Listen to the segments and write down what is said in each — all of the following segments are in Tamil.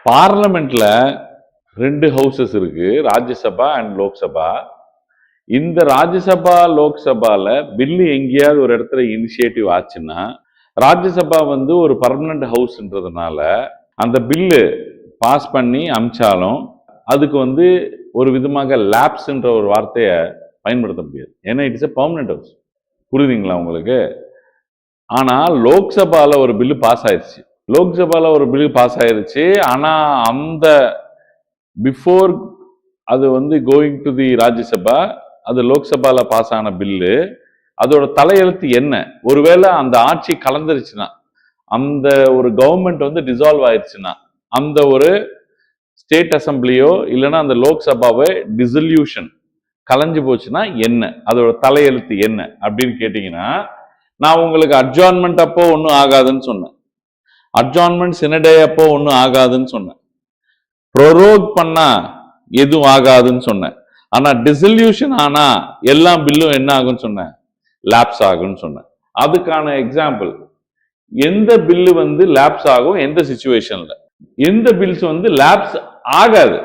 பார்லமெண்ட்ல 2 ஹவுசஸ் இருக்கு, ராஜ்யசபா அண்ட் லோக்சபா. இந்த ராஜ்யசபா லோக்சபால பில்லு எங்கேயாவது ஒரு இடத்துல இனிஷியேட்டிவ் ஆச்சுன்னா, ராஜ்யசபா வந்து ஒரு பர்மனன்ட் ஹவுஸ்ன்றதுனால அந்த பில்லு பாஸ் பண்ணி அமிச்சாலும் அதுக்கு வந்து ஒரு விதமாக லேப்ஸ்ன்ற ஒரு வார்த்தையை பயன்படுத்த முடியாது. ஏன்னா இட்ஸ் எ பெர்மனன்ட் ஹவுஸ். புரியுதுங்களா உங்களுக்கு? ஆனால் லோக்சபால ஒரு பில்லு பாஸ் ஆயிடுச்சு. ஆனா அந்த பிஃபோர் அது வந்து கோயிங் டு தி ராஜ்யசபா, அது லோக்சபால பாஸ் ஆன பில்லு, அதோட தலையெழுத்து என்ன? ஒருவேளை அந்த ஆட்சி கலந்துருச்சுன்னா, அந்த ஒரு கவர்மெண்ட் வந்து டிசால்வ் ஆயிடுச்சுன்னா, அந்த ஒரு ஸ்டேட் அசம்பிளியோ இல்லைன்னா அந்த லோக்சபாவை டிசல்யூஷன் கலைஞ்சு போச்சுன்னா என்ன? அதோட தலையெழுத்து என்ன அப்படின்னு கேட்டீங்கன்னா, நான் உங்களுக்கு அட்ஜார்ன்மெண்ட் அப்போ ஒன்றும் ஆகாதுன்னு சொன்னேன். அட்ஜார்ன்மெண்ட் சினடே அப்போ ஒன்றும் ஆகாதுன்னு சொன்னேன். ப்ரொரோக் பண்ணா எதுவும் ஆகாதுன்னு சொன்னேன். ஆனா டிசல்யூஷன் ஆனா எல்லா பில்லும் என்ன ஆகும்னு சொன்னேன்? லேப்ஸ் ஆகும்னு சொன்னேன். அதுக்கான எக்ஸாம்பிள், எந்த பில்லு வந்து லேப்ஸ் ஆகும், எந்த சிச்சுவேஷன்ல, எந்த பில்ஸ் வந்து லேப்ஸ் ஆகாது,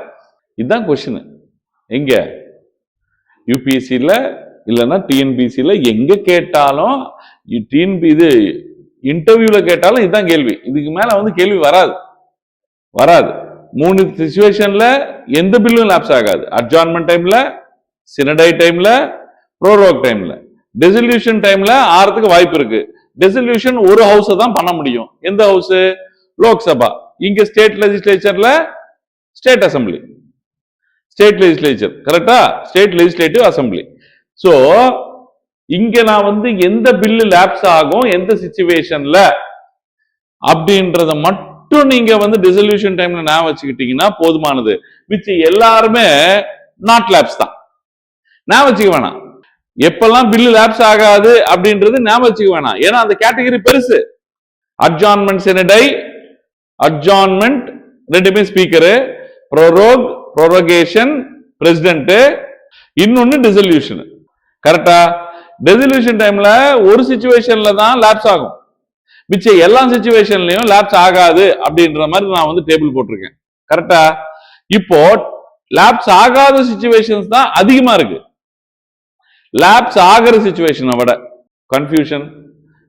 இதுதான் கொஸ்டின். எங்க யூபிஎஸ்சில இல்லைன்னா டிஎன்பிசில எங்க கேட்டாலும், இது இன்டர்வியூல கேட்டாலும் இதுதான் கேள்வி. இதுக்கு மேல வந்து கேள்வி வராது. 3 சிச்சுவேஷன்ல எந்த பில்லும் லேப்ஸ் ஆகாது. அட்ஜார்ன்மெண்ட் டைம்ல, சினடை டைம்ல, ப்ரோரோக் டைம்ல. டெசல்யூஷன் டைம்ல ஆறதுக்கு வாய்ப்பு இருக்கு. டெசல்யூஷன் ஒரு ஹவுஸ் தான் பண்ண முடியும். எந்த ஹவுஸ்? லோக்சபா. இங்க ஸ்டேட் லெஜிஸ்லேச்சர்ல ஸ்டேட் அசம்பிளி, ஸ்டேட் லெஜிஸ்லேச்சர், கரெக்டா? State legislative assembly. சோ இங்க நான் வந்து எந்த பில்லு லேப்ஸ் ஆகும், எந்த சிச்சுவேஷன்ல அப்படின்றத மட்டும் நீங்க வந்து டிசல்யூஷன் டைம்ல நான் வச்சுக்கிட்டீங்கன்னா போதுமானது. மிச்ச எல்லாருமே நாட் லேப்ஸ் தான். நான் வச்சுக்க வேணாம். எப்பெல்லாம் பில்லு லேப்ஸ் ஆகாது அப்படின்றது ஞாபகம் வச்சுக்க வேணாம். ஏன்னா அந்த கேட்டகரி பெருசு. அட்ஜார்ன்மெண்ட் சினடை, அட்ஜார்ன்மெண்ட் ரெண்டுமே ஸ்பீக்கரு, ப்ரோரோக் ப்ரோரோகேஷன் பிரசிடென்ட், இன்னொன்னு டிசல்யூஷன். கரெக்டா? டெசல்யூஷன் டைம்ல ஒரு சிச்சுவேஷன்ல தான் லேப்ஸ் ஆகும். மிச்ச எல்லா சிச்சுவேஷன்லயும் லேப்ஸ் ஆகாது அப்படின்ற மாதிரி நான் வந்து டேபிள் போட்டிருக்கேன். கரெக்டா? இப்போ லேப்ஸ் ஆகாத சிச்சுவேஷன்ஸ் தான் அதிகமா இருக்கு. லேப்ஸ் ஆகிற சிச்சுவேஷனை விட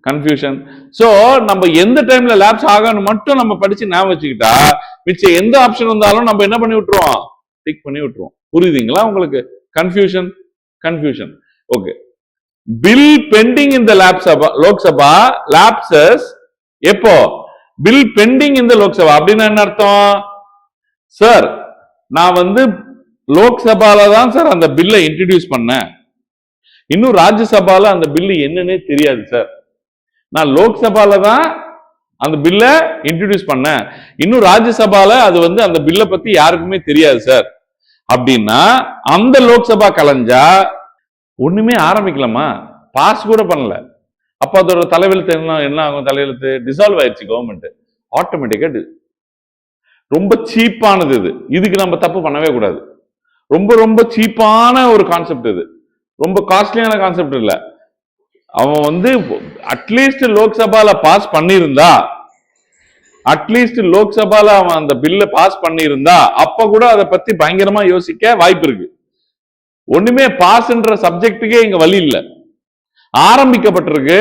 கன்ஃபியூஷன். சோ நம்ம எந்த டைம்ல லேப்ஸ் ஆகணும் மட்டும் நம்ம படிச்சு ஞாபகம் வச்சுக்கிட்டா, மிச்சம் எந்த ஆப்ஷன் வந்தாலும் நம்ம என்ன பண்ணி விட்டுருவோம்? டிக் பண்ணி விட்டுருவோம். புரியுதுங்களா உங்களுக்கு? கன்ஃபியூஷன். ஓகே. பில் பெண்டிங் இந்த லோக்சபா லேப்சஸ் எப்போ? பில் பெண்டிங் இந்த லோக்சபா அப்படின்னா என்ன அர்த்தம்? சார் நான் வந்து லோக்சபால தான் சார் அந்த பில்லை இன்ட்ரடியூஸ் பண்ணேன், இன்னும் ராஜ்யசபால அந்த பில்லு என்னன்னே தெரியாது சார். நான் லோக்சபால தான் அந்த பில்லை இன்ட்ரடியூஸ் பண்ணேன், இன்னும் ராஜ்யசபால அது வந்து அந்த பில்லை பத்தி யாருக்குமே தெரியாது சார் அப்படின்னா, அந்த லோக்சபா கலைஞ்சா ஒண்ணுமே ஆரம்பிக்கலாமா? பாஸ் கூட பண்ணல. அப்ப அதோட தலைவெழுத்து என்ன ஆகும்? தலைவெழுத்து டிசால்வ் ஆயிடுச்சு கவர்மெண்ட். ஆட்டோமேட்டிக்கா ரொம்ப சீப்பானது இது. இதுக்கு நம்ம தப்பு பண்ணவே கூடாது. ரொம்ப சீப்பான ஒரு கான்செப்ட் இது. ரொம்ப காஸ்ட்லியான கான்செப்ட் இல்ல. அவன் வந்து அட்லீஸ்ட் லோக்சபால பாஸ் பண்ணியிருந்தா, அவன் அந்த பில்ல பாஸ் பண்ணியிருந்தா அப்ப கூட அதை பத்தி பயங்கரமா யோசிக்க வாய்ப்பு இருக்கு. ஒண்ணுமே பாஸ்ன்ற சப்ஜெக்டுக்கே இங்க வழி இல்லை. ஆரம்பிக்கப்பட்டிருக்கு.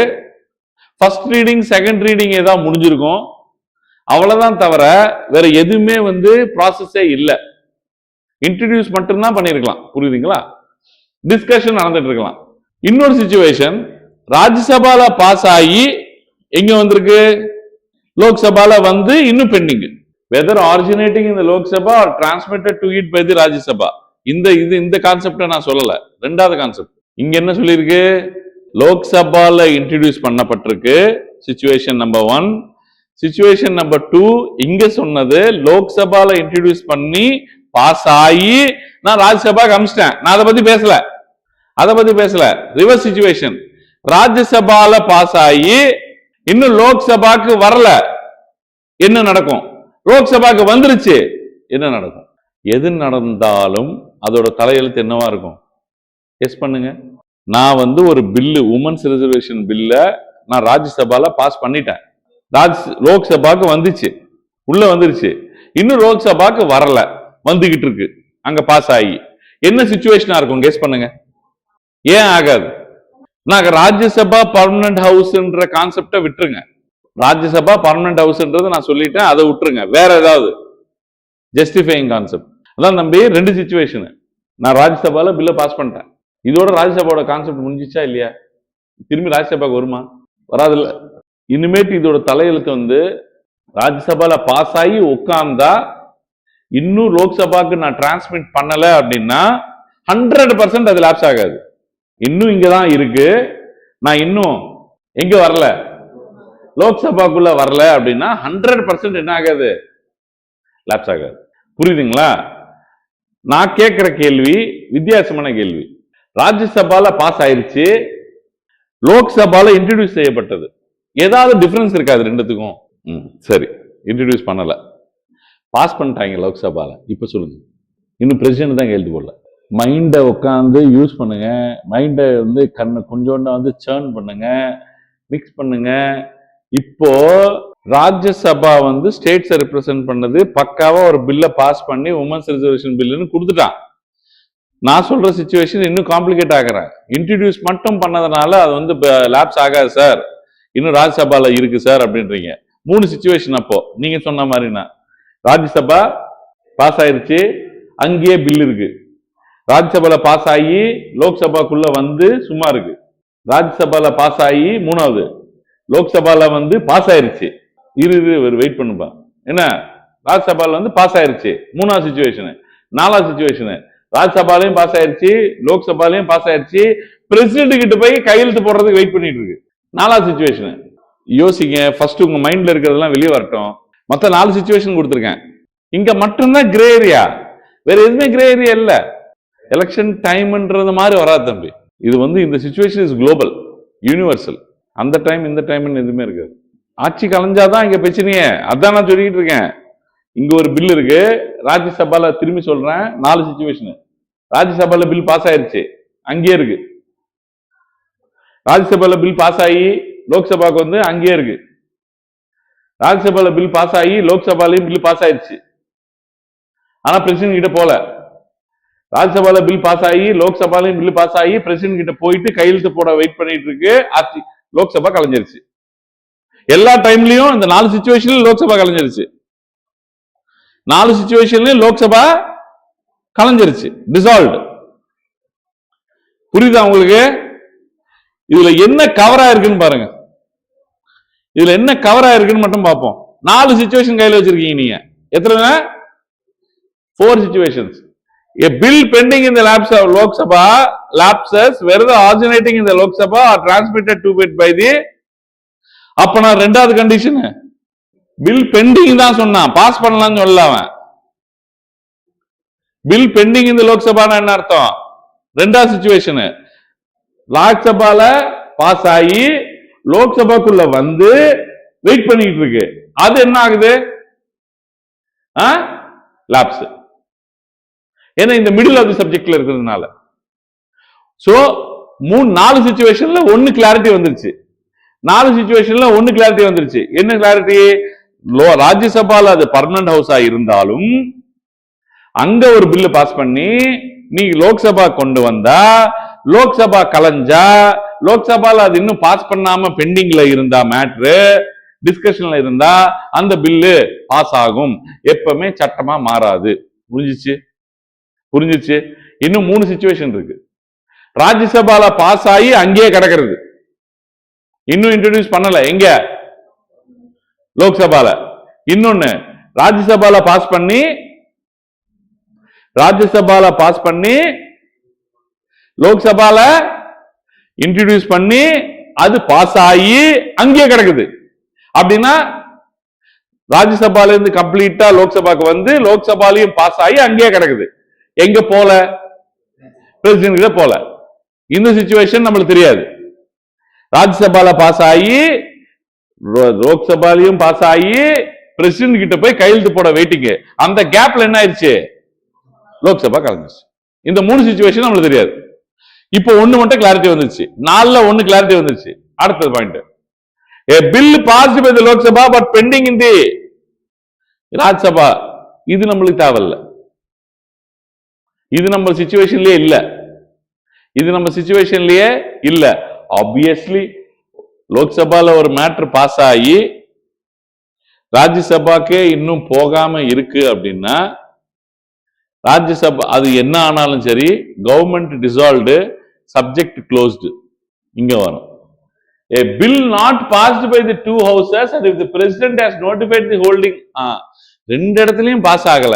ஃபர்ஸ்ட் ரீடிங் செகண்ட் ரீடிங் ஏதாவது முடிஞ்சிருக்கும், அவ்வளவுதான் தவிர வேற எதுவுமே வந்து ப்ராசஸே இல்லை. இன்ட்ரடியூஸ் மட்டும்தான் பண்ணிருக்கலாம். புரியுதுங்களா? டிஸ்கஷன் நடந்துட்டு இருக்கலாம். இன்னொரு சிச்சுவேஷன், ராஜ்யசபால பாஸ் ஆகி எங்க வந்திருக்கு? லோக்சபால வந்து இன்னும் pending. Whether originating in Lok Sabha are transmitted to it by the Rajya Sabha. இந்த கான்செப்டை நான் சொல்லல. ரெண்டாவது கான்செப்ட் இங்க என்ன சொல்லியிருக்கு? லோக்சபால இன்ட்ரடியூஸ் பண்ணப்பட்டிருக்கு, சிச்சுவேஷன் நம்பர் 1. சிச்சுவேஷன் நம்பர் 2 இங்க சொன்னது லோக்சபால இன்ட்ரடியூஸ் பண்ணி பாஸ் ஆகி நான் ராஜ்யசபாக்கு அமிச்சிட்டேன். நான் அதை பத்தி பேசல. ரிவர்ஸ் சிச்சுவேஷன், ராஜ்யசபால பாஸ் ஆகி இன்னும் லோக்சபாக்கு வரல, என்ன நடக்கும்? லோக்சபாக்கு வந்துருச்சு, என்ன நடக்கும்? எது நடந்தாலும் அதோட தலையெழுத்து என்னவா இருக்கும்? கெஸ் பண்ணுங்க. நான் வந்து ஒரு பில்லு, உமன்ஸ் ரிசர்வேஷன் பில்ல நான் ராஜ்யசபால பாஸ் பண்ணிட்டேன். லோக்சபாக்கு வந்துச்சு, உள்ள வந்துருச்சு. இன்னும் லோக்சபாக்கு வரல, வந்துகிட்டு இருக்கு, அங்க பாஸ் ஆகி. என்ன சிச்சுவேஷனா இருக்கும் கெஸ் பண்ணுங்க? ஏன் ஆகாது? நாங்க ராஜ்யசபா பர்மனன்ட் ஹவுஸ்ன்ற கான்செப்டை விட்டுருங்க. ராஜ்யசபா பர்மனன்ட் ஹவுஸ்ன்றது நான் சொல்லிட்டேன், அதை விட்டுருங்க. வேற ஏதாவது ஜஸ்டிஃபைங் கான்செப்ட். அதான் நம்பி ரெண்டு சிச்சுவேஷன். நான் ராஜ்யசபால பில்ல பாஸ் பண்ணிட்டேன், இதோட ராஜ்யசபாவோட கான்செப்ட் முடிஞ்சிச்சா இல்லையா? திரும்பி ராஜ்யசபாக்கு வருமா? வராதுல்ல. இனிமேட்டு இதோட தலையெழுத்து வந்து ராஜ்யசபால பாஸ் ஆகி உட்கார்ந்தா இன்னும் லோக்சபாக்கு நான் டிரான்ஸ்மிட் பண்ணல அப்படின்னா 100% அது லாப்ஸ் ஆகாது. இன்னும் இங்கதான் இருக்கு, நான் இன்னும் எங்க வரல, லோக்சபாக்குள்ள வரல அப்படின்னா 100% என்ன ஆகாது, லாப்ஸ் ஆகாது. புரியுதுங்களா? நான் கேட்கிற கேள்வி வித்தியாசமான கேள்வி. ராஜ்யசபால பாஸ் ஆயிருச்சு, லோக்சபால இன்ட்ரோடியூஸ் செய்யப்பட்டது, ஏதாவது டிஃபரன்ஸ் இருக்காது ரெண்டுத்துக்கும்? சரி, இன்ட்ரோடியூஸ் பண்ணல, பாஸ் பண்ணிட்டாங்க லோக்சபால. இப்ப சொல்லுங்க, இன்னும் பிரசிடென்ட் தான் கையெழுத்து போடல. மைண்டை உட்காந்து யூஸ் பண்ணுங்க, மைண்டை வந்து கொஞ்சோண்டா வந்து சேர்ன் பண்ணுங்க, மிக்ஸ் பண்ணுங்க. இப்போ ராஜ்யசபா வந்து ஸ்டேட்ஸை ரெப்ரசென்ட் பண்ணது, பக்காவா ஒரு பில்லை பாஸ் பண்ணி உமன்ஸ் ரிசர்வேஷன் பில்லுன்னு கொடுத்துட்டான். நான் சொல்ற சிச்சுவேஷன் இன்னும் காம்ப்ளிகேட் ஆகிறேன். இன்ட்ரடியூஸ் மட்டும் பண்ணதுனால அது வந்து லாப்ஸ் ஆகாது சார், இன்னும் ராஜ்யசபால இருக்கு சார் அப்படின்றீங்க. மூணு சிச்சுவேஷன். அப்போ நீங்க சொன்ன மாதிரினா ராஜ்யசபா பாஸ் ஆயிருச்சு, அங்கேயே பில் இருக்கு. ராஜ்யசபால பாஸ் ஆகி லோக்சபாக்குள்ள வந்து சும்மா இருக்கு. ராஜ்யசபால பாஸ் ஆகி மூணாவது, லோக்சபால வந்து பாஸ் ஆயிருச்சு, வெயிட் பண்ணுப்பா. என்ன, ராஜ்யசபால வந்து பாஸ் ஆயிருச்சு, மூணாவது சிச்சுவேஷன். நாலாவது சிச்சுவேஷன், ராஜ்யசபாலையும் பாஸ் ஆயிருச்சு, லோக்சபாலையும் பாஸ் ஆயிருச்சு, பிரசிடென்ட் கிட்ட போய் கையெழுத்து போடுறதுக்கு வெயிட் பண்ணிட்டு இருக்கு. நாலாவது சிச்சுவேஷன். யோசிங்க, ஃபர்ஸ்ட் உங்க மைண்ட்ல இருக்கிறதெல்லாம் வெளியே வரட்டும். மொத்த 4 சிச்சுவேஷன் கொடுத்துருக்கேன். இங்க மட்டும்தான் கிரே ஏரியா, வேற எதுவுமே கிரே ஏரியா இல்ல. எலெக்ஷன் டைம்ன்றது மாதிரி வராது தம்பி. இது வந்து இந்த சிச்சுவேஷன் இஸ் குளோபல், யூனிவர்சல். அந்த டைம் இந்த டைம்னு எதுவுமே இருக்காது. ஆட்சி கலைஞ்சாதான் இங்க பிரச்சனையே. அதான் நான் சொல்லிட்டு இருக்கேன். இங்க ஒரு பில் இருக்கு, ராஜ்யசபால திரும்பி சொல்றேன், 4 சிச்சுவேஷன். ராஜ்யசபால பில் பாஸ் ஆயிருச்சு, அங்கேயே இருக்கு. ராஜ்யசபால பில் பாஸ் ஆகி லோக்சபாக்கு வந்து அங்கேயே இருக்கு. ராஜ்யசபால பில் பாஸ் ஆகி லோக்சபாலையும் பில் பாஸ் ஆயிருச்சு, ஆனா பிரசிடென்ட் கிட்ட போல. ராஜ்யசபால பில் பாஸ் ஆகி லோக்சபாலையும் பில் பாஸ் ஆகி பிரசிடென்ட் கிட்ட போயிட்டு கையெழுத்து போட வெயிட் பண்ணிட்டு இருக்கு. ஆட்சி லோக்சபா கலைஞ்சிருச்சு. எல்லா டைம்லயும் இந்த 4 சிச்சுவேஷன்ல லோக்சபா கலைஞ்சிருச்சு. 4 சிச்சுவேஷன்லயும் லோக்சபா கலைஞ்சிருச்சு, டிசால்வ்டு. புரியுதா உங்களுக்கு? இதுல என்ன கவரா இருக்குன்னு பாருங்க. இதுல என்ன கவரா இருக்குன்னு மட்டும் பார்ப்போம். 4 சிச்சுவேஷன் கையில வச்சிருக்கீங்க நீங்க. எத்தனை? 4 situations. A bill pending in the Lok Sabha lapses whether originating in the Lok Sabha or transmitted to it by the. அப்ப நான் ரெண்டாவது கண்டிஷன், பில் பெண்டிங் தான் சொன்னான், பாஸ் பண்ணலாம்னு சொல்லல. பில் பெண்டிங் இந்த லோக்சபானா என்ன அர்த்தம்? ரெண்டாவது சிச்சுவேஷன், ராஜ்யசபால பாஸ் ஆகி லோக்சபாக்குள்ள வந்து வெயிட் பண்ணிட்டு இருக்கு. அது என்ன ஆகுது? லாப்ஸ். ஏன்னா இந்த மிடில் ஆஃப் தி சப்ஜெக்ட்ல இருக்கிறதுனால. சோ 4 சிச்சுவேஷன்ல 1 கிளாரிட்டி வந்துருச்சு. 4 சிச்சுவேஷன்ல 1 கிளாரிட்டி வந்துருச்சு. என்ன கிளாரிட்டி? ராஜ்யசபால அது பர்மனன்ட் ஹவுஸா இருந்தாலும் அங்க ஒரு பில்லு பாஸ் பண்ணி நீ லோக்சபா கொண்டு வந்தா, லோக்சபா கலைஞ்சா, லோக்சபால அது இன்னும் பாஸ் பண்ணாம பெண்டிங்ல இருந்தா, மேட்ரு டிஸ்கஷன்ல இருந்தா, அந்த பில்லு பாஸ் ஆகும், எப்பவுமே சட்டமா மாறாது. புரிஞ்சிச்சு? புரிஞ்சிச்சு? இன்னும் 3 சிச்சுவேஷன் இருக்கு. ராஜ்யசபால பாஸ் ஆகி அங்கேயே கிடக்கிறது, இன்னும் இன்ட்ரோடியூஸ் பண்ணல. எங்க? லோக்சபால. இன்னொன்னு, ராஜ்யசபால பாஸ் பண்ணி லோக்சபால இன்ட்ரோடியூஸ் பண்ணி அது பாஸ் ஆகி அங்கேயே கிடக்குது. அப்படின்னா ராஜ்யசபால இருந்து கம்ப்ளீட்டா லோக்சபாக்கு வந்து லோக்சபாலையும் பாஸ் ஆகி அங்கேயே கிடக்குது. எங்க போல? பிரசிடென்ட் கிட்ட போல. இந்த சிச்சுவேஷன் நம்மளுக்கு தெரியாது. ராஜ்யசபால பாஸ் ஆகி லோக்சபாலையும் பாஸ் ஆகி பிரசிடென்ட் கிட்ட போய் கையெழுத்து போட வெயிட்டிங். அந்த கேப்ல என்ன ஆயிடுச்சு? லோக்சபா கலந்துச்சு. இந்த 3 சிச்சுவேஷன் நம்மளுக்கு தெரியாது. இப்போ 1 மட்டும் கிளாரிட்டி வந்துருச்சு. 4ல 1 கிளாரிட்டி வந்துருச்சு. அடுத்தது point, a bill passed by the Lok Sabha but pending in the Rajya Sabha இது நம்மளுக்கு தேவையில்ல. இது நம்ம சிச்சுவேஷன்லயே இல்ல. இது நம்ம சிச்சுவேஷன்லயே இல்ல. ஆப்வியஸ்லி லோக்சபால ஒரு மேட்டர் பாஸ் ஆகி ராஜ்யசபாக்கே இன்னும் போகாம இருக்கு அப்படின்னா, ராஜ்யசபா அது என்ன ஆனாலும் சரி, கவர்மெண்ட் டிசால்வ்டு, சப்ஜெக்ட் க்ளோஸ்டு இங்க வரும். A bill not passed by the two houses and if the president has notified the holding, ரெண்டு இடத்துலயும் பாஸ் ஆகல,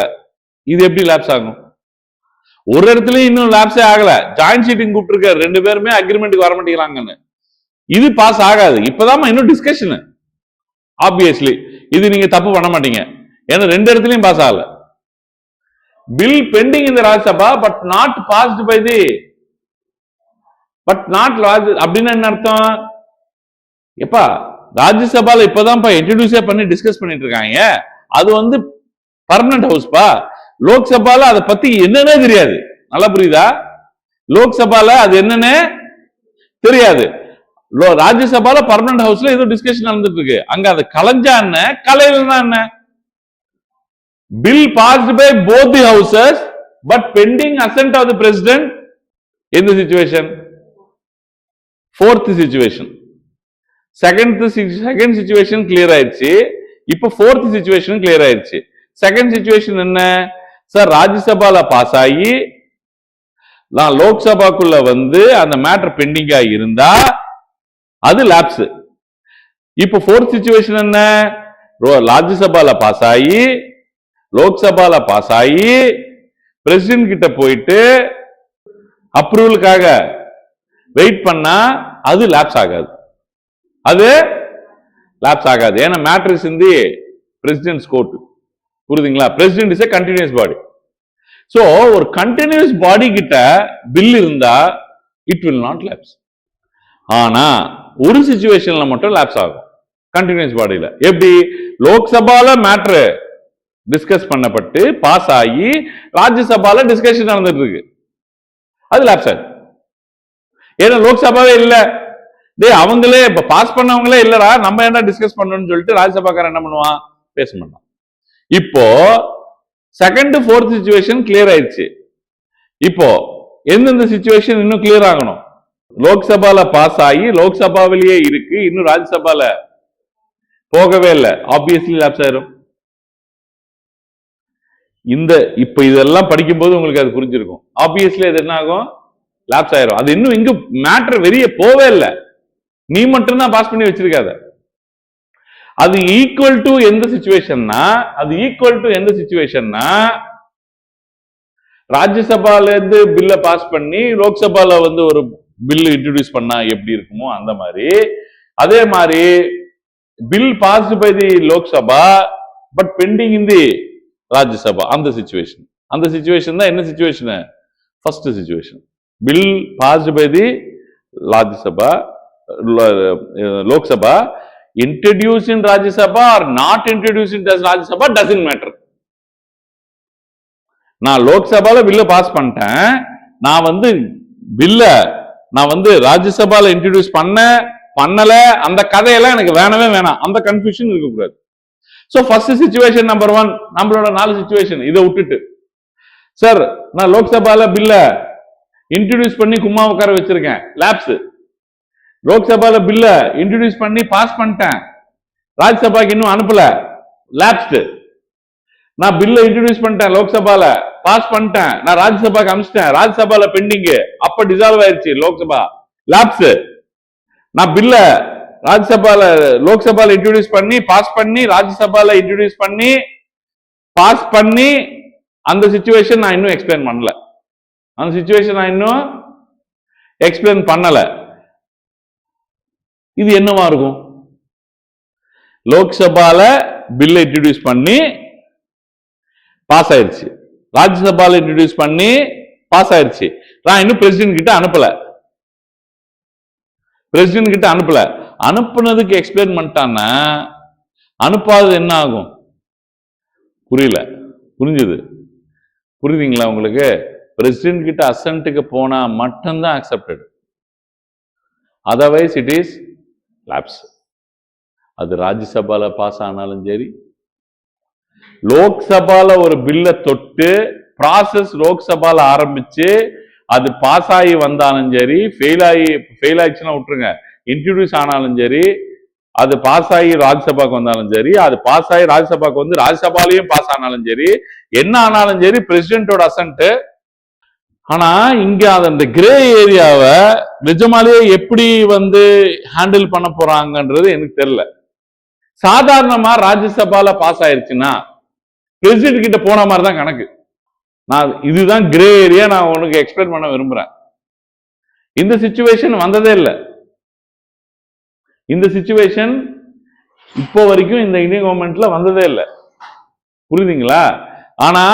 இது எப்படி லாப்ஸ் ஆகும்? ஒரு இடத்துலயும் இன்னும் லாப்ஸே ஆகல, ஜாயிண்ட் சீட்டிங் கூப்பிட்டு ரெண்டு பேருமே அக்ரிமெண்ட்டுக்கு வர மாட்டேங்கிறாங்கன்னு, இது பாஸ் ஆகாது. இப்பதான் இன்னும் டிஸ்கஷன். ஆப்வியஸ்லி இது நீங்க தப்பு பண்ண மாட்டீங்க, ஏன்னா ரெண்டு இடத்துலயும் பாஸ் ஆகல. பில் பெண்டிங் இந்த Rajya Sabha but not passed by the அப்படின்னு என்ன அர்த்தம்? எப்பா ராஜ்யசபால இப்பதான் இன்ட்ரோடியூஸே பண்ணி டிஸ்கஸ் பண்ணிட்டு இருக்காங்க. அது வந்து பர்மனன்ட் ஹவுஸ்பா. லோக்சபால அதை பத்தி என்னன்னே தெரியாது. நல்லா புரியுதா? லோக்சபால அது என்னன்னு தெரியாது. ராஜ்யசபால பர்மனன்ட் ஹவுஸ்ல ஏதோ டிஸ்கஷன் நடந்துட்டு இருக்கு. அங்க அது கலைஞ்சா என்ன, கலையிலனா என்ன? Bill passed by both the houses but pending assent of the president. எந்த situation? Fourth situation. Second situation clear ஆயிடுச்சு. இப்ப ஃபோர்த் சிச்சுவேஷன் கிளியர் ஆயிடுச்சு. செகண்ட் சிச்சுவேஷன் என்ன சார்? ராஜ்யசபால பாஸ் ஆகி நான் லோக்சபாக்குள்ள வந்து அந்த மேட்டர் பெண்டிங்கா இருந்தா அது லாப்ஸ். இப்ப ஃபோர்த் சிச்சுவேஷன் என்ன? ராஜ்யசபால பாஸ் ஆகி லோக்சபால பாஸ் ஆகி பிரசிடென்ட் கிட்ட போயிட்டு அப்ரூவலுக்காக வெயிட் பண்ணா அது லாப்ஸ் ஆகாது. அது லாப்ஸ் ஆகாது. ஏன்னா matter is in the president's court. புரியுதுங்களா? President is a continuous body. So ஒரு கண்டினியூஸ் பாடி கிட்ட பில் இருந்தா இட் வில் நாட் லாப்ஸ். ஆனா ஒரு சிச்சுவேஷன்ல மட்டும் லாப்ஸ் ஆகும் கண்டினியூஸ் பாடியில. எப்படி? லோக்சபால மேட்டர் டிஸ்கஸ் பண்ணப்பட்டு பாஸ் ஆகி ராஜ்யசபால டிஸ்கஷன் நடந்துட்டு இருக்கு, அது லாப்ஸ் ஆகும். ஏன்னா லோக்சபாவே இல்ல, அவங்களே பாஸ் பண்ணவங்களே இல்லடா, நம்ம என்ன டிஸ்கஸ் பண்ணணும்னு சொல்லிட்டு ராஜ்யசபாக்காரன் என்ன பண்ணுவான்? பேச மாட்டான். இப்போ செகண்ட் ஃபோர்த் சிச்சுவேஷன் கிளியர் ஆயிடுச்சு. இப்போ எந்தெந்த சிச்சுவேஷன் இன்னும் கிளியர் ஆகணும்? லோக்சபால பாஸ் ஆகி லோக்சபாவிலேயே இருக்கு, இன்னும் ராஜ்யசபால போகவே இல்லை, ஆப்வியஸ்லி லாப்ஸ் ஆயிரும். இப்ப இதெல்லாம் படிக்கும் போது உங்களுக்கு அது புரிஞ்சிருக்கும். ஆப்வியஸ்லி அது என்ன ஆகும்? லாப்ஸ் ஆயிரும். அது இன்னும் இங்க மேட்டர் வெளியே போவே இல்லை, நீ மட்டும்தான் பாஸ் பண்ணி வச்சிருக்காத. அது ஈக்குவல் டு எந்த சிச்சுவேஷன்னா, ராஜ்யசபால இருந்து பில்ல பாஸ் பண்ணி லோக்சபால வந்து ஒரு பில் இன்ட்ரோடியூஸ் பண்ணா எப்படி இருக்குமோ அந்த மாதிரி. அதே மாதிரி bill passed by the Lok Sabha but pending in the Rajya Sabha. அந்த சிச்சுவேஷன் தான் என்ன situation? First situation. Bill passed by the Rajya Sabha, Lok Sabha, introduced in Rajya Sabha or not introduced in Rajya Sabha doesn't matter. நான் லோக்சபால பில்ல பாஸ் பண்ணிட்டேன், நான் வந்து ராஜ்யசபால இன்ட்ரோடியூஸ் பண்ணல, அந்த கதையெல்லாம் எனக்கு வேணவே வேணாம். அந்த கன்ஃபியூஷன் இருக்கக்கூடாது. சோ ஃபர்ஸ்ட் சிச்சுவேஷன் நம்பர் 1, நம்மளோட 4 சிச்சுவேஷன் இதை விட்டுட்டு, சார் நான் லோக்சபால பில்ல இன்ட்ரோடியூஸ் பண்ணி கும்மா உட்கார வச்சிருக்கேன், லாப்ஸ். லோக்சபால பில்ல இன்ட்ரோடியூஸ் பண்ணி பாஸ் பண்ணிட்டேன், ராஜ்யசபாக்கு இன்னும் அனுப்பல, லாப்ஸ்டு. நான் பில்ல இன்ட்ரோடியூஸ் பண்ணிட்டேன், லோக்சபால பாஸ் பண்ணிட்டேன், நான் ராஜ்யசபாக்கு அனுப்பிச்சிட்டேன், ராஜ்யசபால பெண்டிங், அப்ப டிசால்வ் ஆயிடுச்சு லோக்சபா, லாப்ஸ். நான் பில்ல லோக்சபால இன்ட்ரோடியூஸ் பண்ணி பாஸ் பண்ணி ராஜ்யசபால இன்ட்ரோடியூஸ் பண்ணி பாஸ் பண்ணி அந்த சிச்சுவேஷன் நான் இன்னும் எக்ஸ்பிளைன் பண்ணல. அந்த சிச்சுவேஷன் நான் இன்னும் எக்ஸ்பிளைன் பண்ணல. இது என்னவா இருக்கும்? லோக்சபால பில்ல இன்ட்ரோடியூஸ் பண்ணி பாஸ் ஆயிடுச்சு, ராஜ்யசபால இன்ட்ரோடியூஸ் பண்ணி பாஸ் ஆயிடுச்சு, நான் இன்னும் பிரசிடென்ட் கிட்ட அனுப்பல. அனுப்புனதுக்கு எக்ஸ்பிளைன் பண்ணிட்டான்னா அனுப்பாதது என்ன ஆகும்? புரியுதுங்களா உங்களுக்கு? பிரசிடென்ட் கிட்ட அசென்ட்டுக்கு போனா மட்டும்தான் accepted, otherwise it is lapse. அது ராஜ்யசபால பாஸ் ஆனாலும் சரி, லோக்சபால ஒரு பில்ல தொட்டு ப்ராசஸ் லோக்சபால ஆரம்பிச்சு அது பாஸ் ஆகி வந்தாலும் சரி, ஃபெயில் ஆயிடுச்சுன்னா விட்டுருங்க, இன்ட்ரடியூஸ் ஆனாலும் சரி, அது பாஸ் ஆகி ராஜ்யசபாக்கு வந்தாலும் சரி, அது பாஸ் ஆகி ராஜ்யசபாக்கு வந்து ராஜ்யசபாலையும் பாஸ் ஆனாலும் சரி, என்ன ஆனாலும் சரி பிரசிடென்டோட அசன்ட். ஆனா இங்க அந்த கிரே ஏரியாவை நிஜமாலேயே எப்படி வந்து ஹேண்டில் பண்ண போறாங்கன்றது எனக்கு தெரியல. சாதாரணமா ராஜ்யசபால பாஸ் ஆயிருச்சுன்னா பிரசிடென்ட் கிட்ட போன மாதிரி தான் கணக்கு. நான் இதுதான் கிரே ஏரியா, நான் உனக்கு எக்ஸ்பிளைன் பண்ண விரும்புறேன். இந்த சிச்சுவேஷன் வந்ததே இல்லை. இந்த சிச்சுவேஷன் இப்போ வரைக்கும் இந்த இந்தியன் கவர்மெண்ட்ல வந்ததே இல்லை. புரியுதுங்களா? ஆனா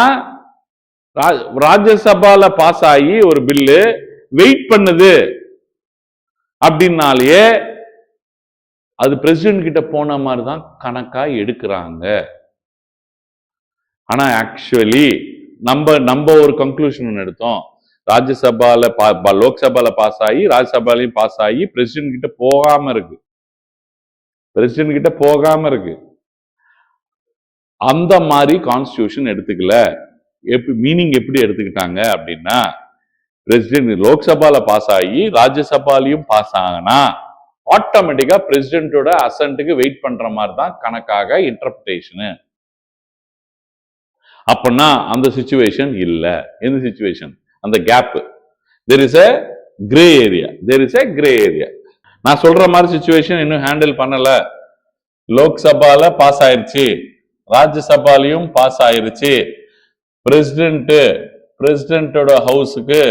ராஜ்யசபால பாஸ் ஆகி ஒரு பில்லு வெயிட் பண்ணுது அப்படின்னாலேயே அது பிரசிடென்ட் கிட்ட போன மாதிரி தான் கணக்கா எடுக்கிறாங்க. ஆனா ஆக்சுவலி நம்ம ஒரு கன்க்ளூஷன் எடுத்தோம். ராஜ்யசபால லோக்சபால பாஸ் ஆகி ராஜ்யசபாலையும் பாஸ் ஆகி பிரசிடென்ட் கிட்ட போகாம இருக்கு. பிரசிடென்ட் கிட்ட போகாம இருக்கு. அந்த மாதிரி கான்ஸ்டிடியூஷன் எடுத்துக்கல. மீனிங் எப்படி எடுத்துக்கிட்டாங்க அப்படின்னா, பிரசிடென்ட் லோக்சபால பாஸ் ஆகி ராஜ்யசபாலையும் பாஸ் ஆகினா ஆட்டோமேட்டிக்கா பிரசிடென்டோட அசன்ட்டுக்கு வெயிட் பண்ற மாதிரி தான் கணக்காக இன்டர்பிரேஷன். அப்படின்னா அந்த சிச்சுவேஷன் இல்ல. எந்த சிச்சுவேஷன்? அந்த gap. There is a grey area. There is a grey area. நான் சொல்ற மாதிரி சிச்சுவேஷன் இன்னும் ஹேண்டில் பண்ணல. லோக்சபால பாஸ் ஆயிருச்சு, ராஜ்யசபாலையும் பாஸ் ஆயிருச்சு, பிரசிடென்டோட ஹவுஸுக்கு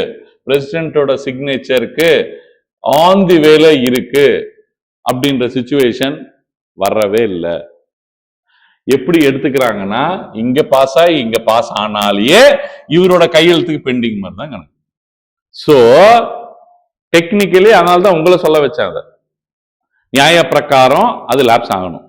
பிரசிடென்டோட சிக்னேச்சருக்கு ஆன் தி வேல இருக்கு அப்படின்ற சிச்சுவேஷன் வரவே இல்லை. எப்படி எடுத்துக்கிறாங்கன்னா, இங்க பாஸ் ஆகி இங்க பாஸ் ஆனாலேயே இவரோட கையெழுத்துக்கு பெண்டிங் மாதிரி தான் கணக்கு. சோ டெக்னிக்கலி அதனால்தான் உங்களை சொல்ல வச்சேன். நியாய பிரகாரம் அது லேப்ஸ் ஆகணும்.